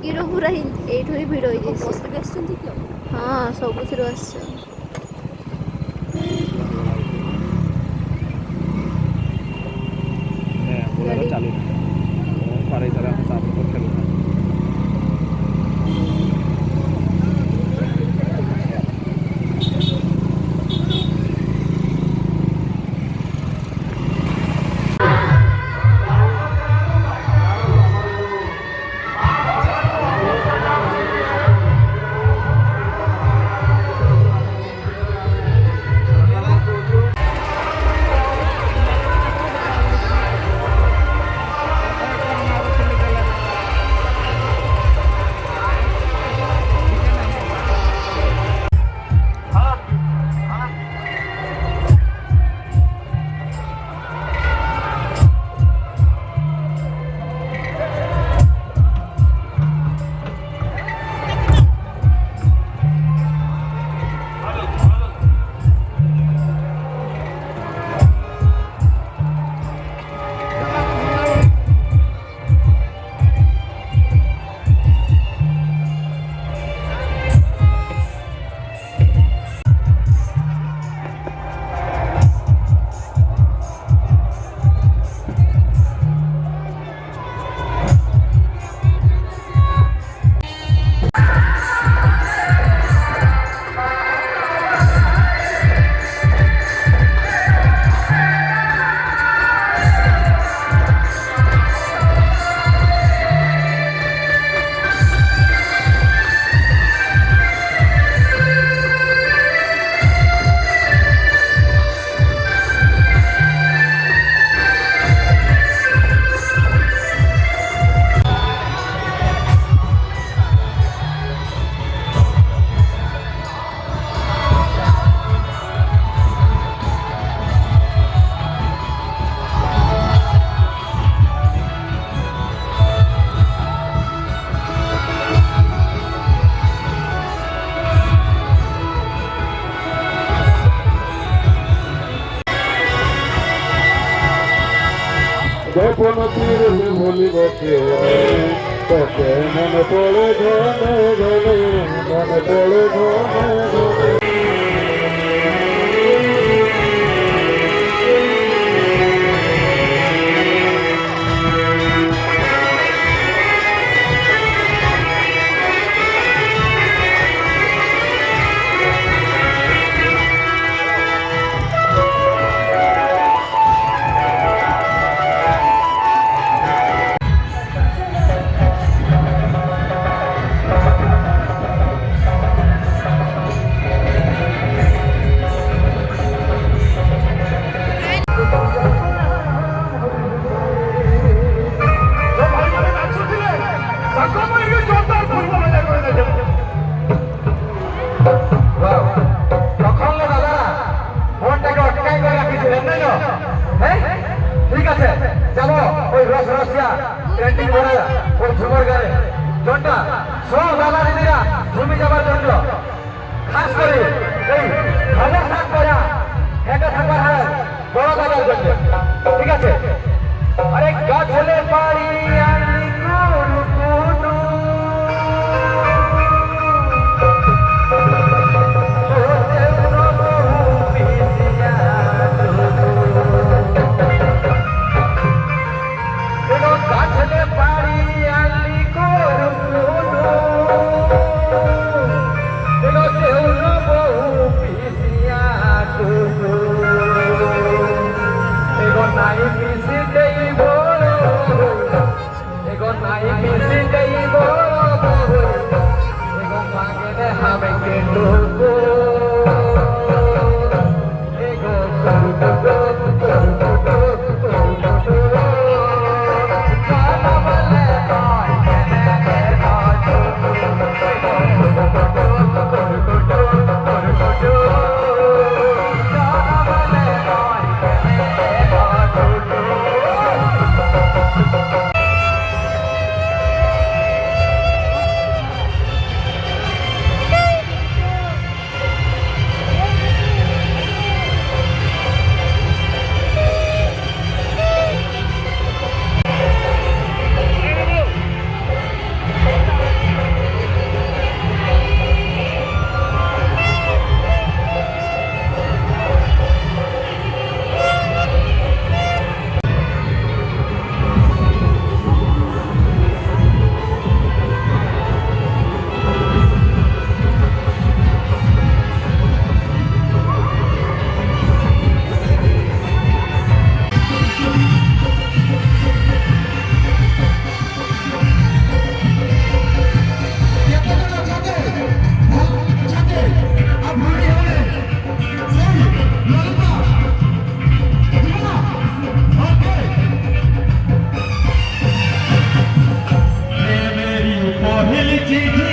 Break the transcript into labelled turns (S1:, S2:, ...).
S1: Year ପୁରା ଏଇଠୁ ହିଁ ଭିଡ଼ ହେଇଯାଇଛି।
S2: ବସ୍ରେ ବି ଆସିଛନ୍ତି କି ଆଉ?
S1: ହଁ ସବୁଥିରୁ ଆସିଛ।
S3: ବୋଲେର
S1: ଗାଡ଼ି
S3: ଚାଲୁନାହିଁ ବାଡ଼େଇ ସାରିଲା ଆମେ ତାପରେ ତ ଖେଳୁନା। গোপন তীরে ভুলিব তোকে মনে পড়ে ঘনে ঘনে মনে পড়ে ঘনে ঘনে।
S4: ঠিক আছে যাবো ওই রসরসিয়া ক্যান্টিন ভরে ওই ঝুমর গায়ে জনটা সব দাদা দিদিরা জমি যাবার জন্য খাস করে এই হাজার সাত করা হেঁটে থাকবার হার বড় বাজার জন্য ঠিক আছে। আরে গাছলে বাড়ি আনলি কোন কোনো
S2: জি জি